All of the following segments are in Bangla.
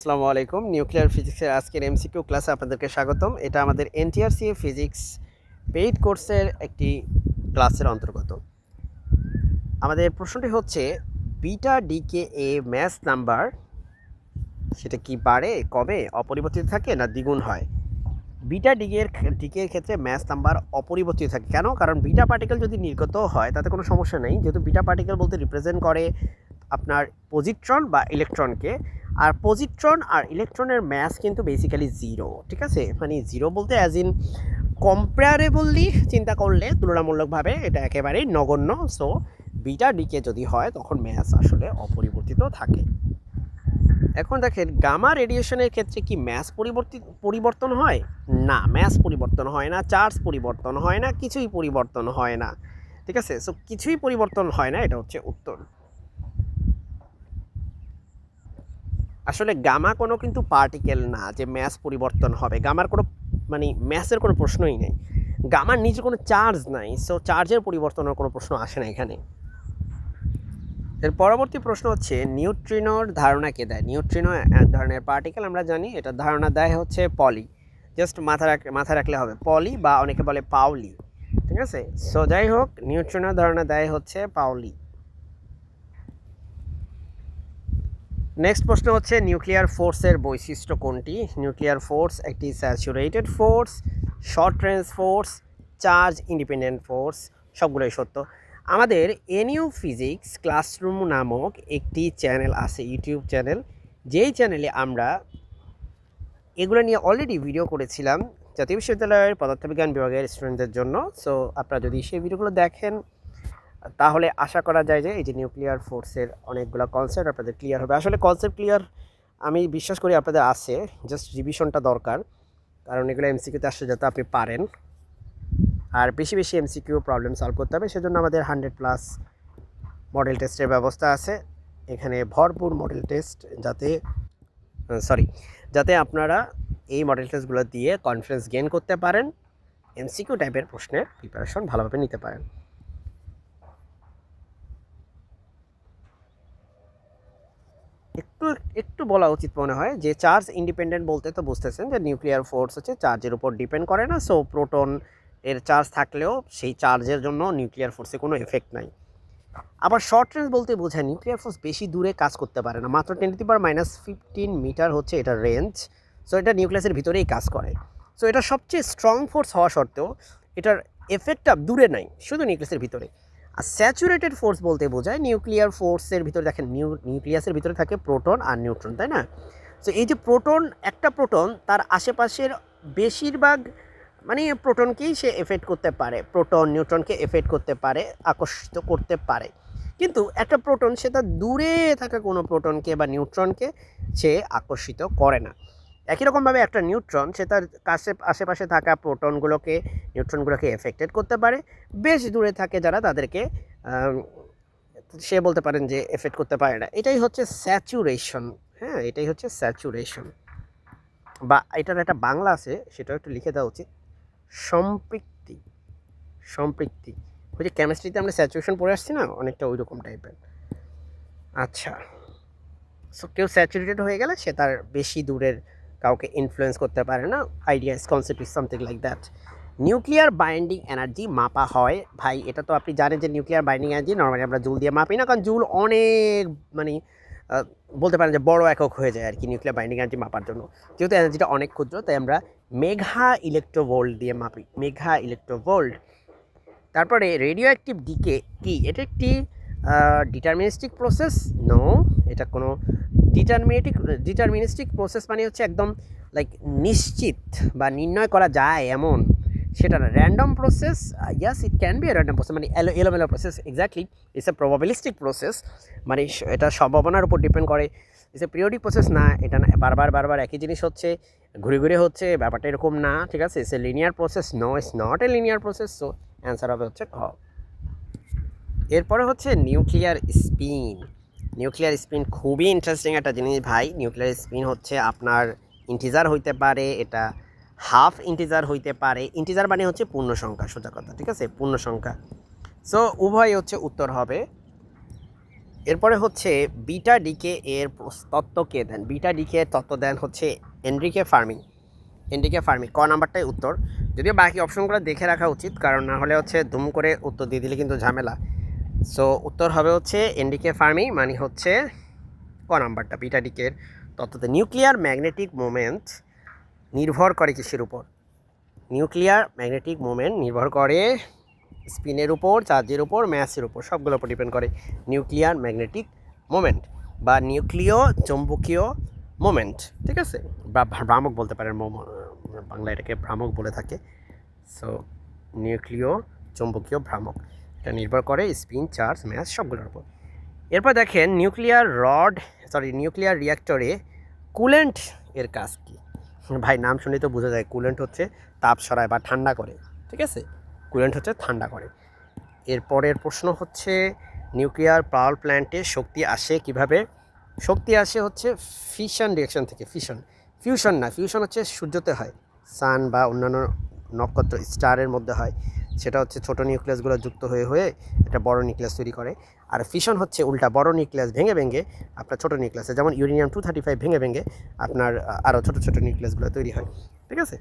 আসসালামু আলাইকুম। নিউক্লিয়ার ফিজিক্সের আজকের এমসিকিউ ক্লাসে আপনাদেরকে স্বাগতম। এটা আমাদের এনটিআরসি ফিজিক্স পেইড কোর্সের একটি ক্লাসের অন্তর্গত। আমাদের প্রশ্নটি হচ্ছে বিটা ডিকে এ ম্যাথ নাম্বার সেটা কি বাড়ে, কমে, অপরিবর্তিত থাকে না দ্বিগুণ হয়? বিটা ডিকের ক্ষেত্রে ম্যাথ নাম্বার অপরিবর্তিত থাকে। কেন? কারণ বিটা পার্টিকেল যদি নির্গত হয় তাতে কোনো সমস্যা নেই, যেহেতু বিটা পার্টিকেল বলতে রিপ্রেজেন্ট করে আপনার পজিট্রন বা ইলেকট্রনকে। আর পজিট্রন আর ইলেকট্রনের ম্যাস কিন্তু বেসিক্যালি জিরো, ঠিক আছে? মানে জিরো বলতে অ্যাজ ইন কম্পারেবলি চিন্তা করলে তুলনামূলকভাবে এটা একেবারেই নগণ্য। সো বিটা ডিকে যদি হয় তখন ম্যাস আসলে অপরিবর্তিত থাকে। এখন দেখেন গামা রেডিয়েশনের ক্ষেত্রে কি ম্যাস পরিবর্তন হয়? না, ম্যাস পরিবর্তন হয় না, চার্জ পরিবর্তন হয় না, কিছুই পরিবর্তন হয় না, ঠিক আছে? সো কিছুই পরিবর্তন হয় না, এটা হচ্ছে উত্তর। আসলে গামা কোনো কিন্তু পার্টিকেল না যে ম্যাস পরিবর্তন হবে। গামার কোনো মানে ম্যাসের কোনো প্রশ্নই নেই। গামার নিচে কোনো চার্জ নাই, সো চার্জের পরিবর্তনের কোনো প্রশ্ন আসে না এখানে। এর পরবর্তী প্রশ্ন হচ্ছে নিউট্রিনোর ধারণা কে দেয়? নিউট্রিনো এক ধরনের পার্টিকেল, আমরা জানি। এটা ধারণা দেয় হচ্ছে পলি। জাস্ট মাথা রাখলে হবে পলি, বা অনেকে বলে পাউলি, ঠিক আছে? সো যাই হোক, নিউট্রিনোর ধারণা দেয় হচ্ছে পাউলি। নেক্সট প্রশ্ন হচ্ছে নিউক্লিয়ার ফোর্সের বৈশিষ্ট্য কোনটি? নিউক্লিয়ার ফোর্স একটি saturated force, short range force, charge independent force. সবগুলোই সত্য। আমাদের এনইউ ফিজিক্স ক্লাসরুম নামক একটি চ্যানেল আছে, ইউটিউব চ্যানেল, যেই চ্যানেলে আমরা এগুলো নিয়ে অলরেডি ভিডিও করেছিলাম জাতীয় বিশ্ববিদ্যালয়ের পদার্থবিজ্ঞান বিভাগের স্টুডেন্টদের জন্য। সো আপনারা যদি সেই ভিডিওগুলো দেখেন তাহলে আশা করা যায় যে এই যে নিউক্লিয়ার ফোর্সের অনেকগুলো কনসেপ্ট আপনাদের ক্লিয়ার হবে। আসলে কনসেপ্ট ক্লিয়ার আমি বিশ্বাস করি আপনাদের আছে, জাস্ট রিভিশনটা দরকার, কারণ এগুলো এমসিকিউতে আসলে যাতে আপনি পারেন। আর বেশি বেশি এমসিকিউ প্রবলেম সলভ করতে হবে, সেজন্য আমাদের 100+ মডেল টেস্টের ব্যবস্থা আছে। এখানে ভরপুর মডেল টেস্ট, যাতে আপনারা এই মডেল টেস্টগুলো দিয়ে কনফিডেন্স গেইন করতে পারেন, এমসিকিউ টাইপের প্রশ্নের প্রিপারেশন ভালোভাবে নিতে পারেন। একটু একটু বলা উচিত মনে হয় যে চার্জ ইন্ডিপেন্ডেন্ট বলতে তো বুঝতেছেন যে নিউক্লিয়ার ফোর্স হচ্ছে চার্জের উপর ডিপেন্ড করে না। সো প্রোটন এর চার্জ থাকলেও সেই চার্জের জন্য নিউক্লিয়ার ফোর্সে কোনো এফেক্ট নাই। আবার শর্ট রেঞ্জ বলতে বোঝায় নিউক্লিয়ার ফোর্স বেশি দূরে কাজ করতে পারে না, মাত্র 10⁻⁻15 মিটার হচ্ছে এটার রেঞ্জ। সো এটা নিউক্লিয়াসের ভিতরেই কাজ করে। সো এটা সবচেয়ে স্ট্রং ফোর্স হওয়া সত্ত্বেও এটার এফেক্টটা দূরে নাই, শুধু নিউক্লিয়াসের ভিতরে। আর স্যাচুরেটেড ফোর্স বলতে বোঝায় নিউক্লিয়ার ফোর্সের ভিতরে, দেখেন নিউক্লিয়াসের ভিতরে থাকে প্রোটন আর নিউট্রন, তাই না? সো এই যে একটা প্রোটন তার আশেপাশের বেশিরভাগ প্রোটনকেই সে এফেক্ট করতে পারে, প্রোটন নিউট্রনকে এফেক্ট করতে পারে, আকর্ষিত করতে পারে। কিন্তু একটা প্রোটন সে তার দূরে থাকা কোনো প্রোটনকে বা নিউট্রনকে সে আকর্ষিত করে না। একই রকমভাবে একটা নিউট্রন সে তার আশেপাশে থাকা নিউট্রনগুলোকে এফেক্টেড করতে পারে। বেশ দূরে থাকে যারা, তাদেরকে সে বলতে পারেন যে এফেক্ট করতে পারে না। এটাই হচ্ছে স্যাচুরেশন। হ্যাঁ, এটাই হচ্ছে স্যাচুরেশন, বা এটার একটা বাংলা আছে, সেটাও একটু লিখে দেওয়া উচিত, সম্পৃক্তি। সম্পৃক্তি ওই যে কেমিস্ট্রিতে আমরা স্যাচুরেশন পড়ে আসছি না, অনেকটা ওই রকম টাইপের। আচ্ছা, সো কেউ স্যাচুরেটেড হয়ে গেলে সে তার বেশি দূরের কাউকে ইনফ্লুয়েন্স করতে পারে না। Idea is concept is something like that. Nuclear binding energy মাপা হয় ভাই, এটা তো আপনি জানেন যে নিউক্লিয়ার বাইন্ডিং এনার্জি নর্মালি আমরা জুল দিয়ে মাপি না, কারণ জুল অনেক মানে বলতে পারেন যে বড় একক হয়ে যায় আর কি নিউক্লিয়ার বাইন্ডিং এনার্জি মাপার জন্য। যেহেতু এনার্জিটা অনেক ক্ষুদ্র, তাই আমরা মেঘা ইলেকট্রোভোল্ট দিয়ে মাপি, মেঘা ইলেকট্রোভোল্ট। তারপরে রেডিও অ্যাক্টিভ ডিকে কি? এটা একটি ডিটারমিনিস্টিক প্রসেস? নো, এটা কোনো ডিটারমিনিস্টিক প্রসেস মানে হচ্ছে একদম লাইক নিশ্চিত বা নির্ণয় করা যায় এমন, সেটা না। Random process, yes it can B A random process, মানে এলোমেলো process. Exactly, it's a probabilistic process, মানে এটা সম্ভাবনার উপর ডিপেন্ড করে। ইটস এ পিরিয়ডিক প্রসেস না, এটা না বারবার একই জিনিস হচ্ছে, ঘুরে ঘুরে হচ্ছে, ব্যাপারটা এরকম না, ঠিক আছে? It's a linear process? No, it's not a linear process. So answer হবে হচ্ছে খ। এরপরে হচ্ছে নিউক্লিয়ার স্পিন। নিউক্লিয়ার স্পিন খুবই ইন্টারেস্টিং একটা জিনিস ভাই। নিউক্লিয়ার স্পিন হচ্ছে আপনার ইন্টিজার হইতে পারে, এটা হাফ ইন্টিজার হইতে পারে। ইন্টিজার মানে হচ্ছে পূর্ণ সংখ্যা, সোজা কথা, ঠিক আছে? পূর্ণ সংখ্যা। সো উভয় হচ্ছে উত্তর হবে। এরপরে হচ্ছে বিটা ডিকে এর তত্ত্ব কে দেন? বিটা ডিকে এর তত্ত্ব দেন হচ্ছে এনরিকে ফার্মি। এনরিকে ফার্মি, ক নাম্বারটাই উত্তর। যদিও বাকি অপশনগুলো দেখে রাখা উচিত, কারণ না হলে হচ্ছে দুম করে উত্তর দিয়ে দিলে কিন্তু ঝামেলা। সো উত্তর হবে হচ্ছে এনরিকে ফার্মি, মানে হচ্ছে ক নাম্বারটা বিটা ডিকের তত্ত্বতে। নিউক্লিয়ার ম্যাগনেটিক মোমেন্ট নির্ভর করে কিসের উপর? নিউক্লিয়ার ম্যাগনেটিক মোমেন্ট নির্ভর করে স্পিনের উপর, চার্জের উপর, ম্যাসের উপর, সবগুলোর উপর ডিপেন্ড করে নিউক্লিয়ার ম্যাগনেটিক মোমেন্ট বা নিউক্লিয় চৌম্বকীয় মোমেন্ট, ঠিক আছে, বা ভ্রামক বলতে পারেন, বাংলা এটাকে ভ্রামক বলে থাকে। সো নিউক্লিয় চৌম্বকীয় ভ্রামক, এটা নির্ভর করে স্পিন, চার্জ, ম্যাস সবগুলোর উপর। এরপর দেখেন নিউক্লিয়ার রিঅ্যাক্টরে কুলেন্ট এর কাজ কী? ভাই নাম শুনে তো বোঝা যায় কুলেন্ট হচ্ছে তাপ সরায় বা ঠান্ডা করে, ঠিক আছে, কুলেন্ট হচ্ছে ঠান্ডা করে। এরপরের প্রশ্ন হচ্ছে নিউক্লিয়ার পাওয়ার প্ল্যান্টে শক্তি আসে কিভাবে? শক্তি আসে হচ্ছে ফিশন রিঅ্যাকশন থেকে। ফিউশন না, ফিউশন হচ্ছে সূর্যতে হয়, সান বা অন্যান্য নক্ষত্র স্টারের মধ্যে হয়, সেটা হচ্ছে ছোট নিউক্লিয়াসগুলো যুক্ত হয়ে হয়ে একটা বড় নিউক্লিয়াস তৈরি করে। আর ফিশন হচ্ছে উল্টা, বড় নিউক্লিয়াস ভেঙে ভেঙে আপনার ছোট নিউক্লিয়াসে, যেমন ইউরেনিয়াম-235 ভেঙে ভেঙে আপনার আরও ছোটো ছোটো নিউক্লিয়াসগুলো তৈরি হয়, ঠিক আছে।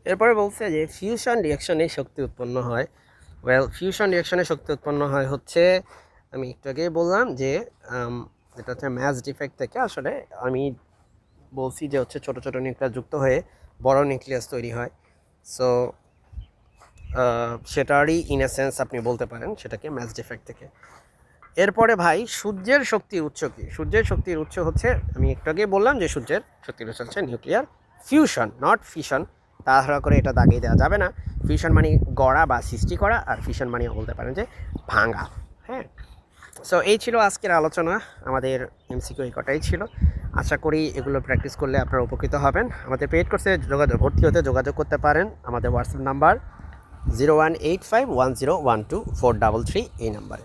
এরপরে বলছে যে ফিউশন রিঅ্যাকশনে শক্তি উৎপন্ন হয়। ফিউশন রিঅ্যাকশনে শক্তি উৎপন্ন হয় হচ্ছে, আমি একটু আগেই বললাম যে এটা হচ্ছে ম্যাস ডিফেক্ট থেকে। আসলে আমি বলছি যে হচ্ছে ছোটো ছোটো নিউক্লিয়াস যুক্ত হয়ে বড় নিউক্লিয়াস তৈরি হয়। সো সেটারই ইন এ সেন্স আপনি বলতে পারেন সেটাকে ম্যাস ডিফেক্ট থেকে। এরপরে ভাই সূর্যের শক্তির উৎস কী? সূর্যের শক্তির উৎস হচ্ছে, আমি একটু আগেই বললাম যে সূর্যের শক্তির উৎস হচ্ছে নিউক্লিয়ার ফিউশন, নট ফিশন। তাড়াহুড়া করে এটা দাগিয়ে দেওয়া যাবে না। ফিউশন মানে গড়া বা সৃষ্টি করা, আর ফিশন মানে বলতে পারেন যে ভাঙা। হ্যাঁ, সো এই ছিল আজকের আলোচনা, আমাদের এমসিকিউ এই কটাই ছিল। আশা করি এগুলো প্র্যাকটিস করলে আপনারা উপকৃত হবেন। আমাদের পেইড কোর্সে ভর্তি হতে যোগাযোগ করতে পারেন আমাদের হোয়াটসঅ্যাপ নাম্বার 01851012 433 এই নাম্বারে।